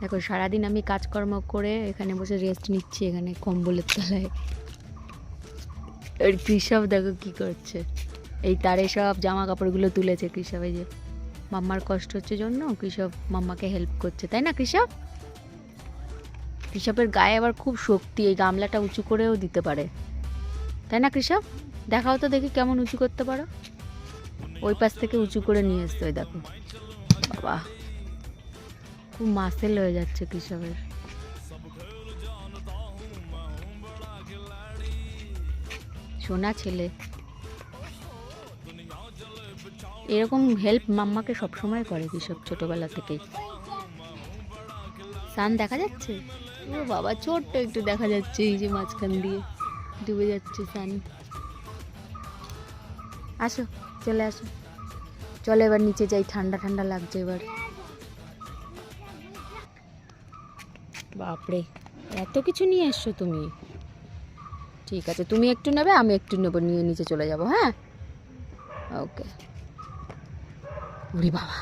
দেখো সারাদিন আমি কাজকর্ম করে এখানে বসে রেস্ট নিচ্ছি, এখানে কম্বলের তলায়। আর কৃষব দেখো কি করছে, এই তারে সব জামা কাপড়গুলো তুলেছে কৃষব। এই যে মাম্মার কষ্ট হচ্ছে জন্য কৃষব মাম্মাকে হেল্প করছে, তাই না কৃষব? কৃষবের গায়ে আবার খুব শক্তি, এই গামলাটা উঁচু করেও দিতে পারে, তাই না কৃষব? দেখাও তো দেখি কেমন উঁচু করতে পারো। ওই পাশ থেকে উঁচু করে নিয়ে আসতে হয়, দেখো বাবা খুব মাসেল হয়ে যাচ্ছে কৃষবের। সোনা ছেলে, এরকম হেল্প মাম্মাকে সবসময় করে কৃষব, ছোটবেলা থেকেই। সান দেখা যাচ্ছে? ও বাবা ছোট্ট একটু দেখা যাচ্ছে, এই যে মাঝখান দিয়ে ডুবে যাচ্ছে সান। আসো, চলে আসো, চলো এবার নিচে যাই, ঠান্ডা ঠান্ডা লাগছে এবার। বাপরে এত কিছু নিয়ে এসছো তুমি। ঠিক আছে, তুমি একটু নেবে, আমি একটু নেবো, নিয়ে নিচে চলে যাবো। হ্যাঁ, ওকে। ওরে বাবা।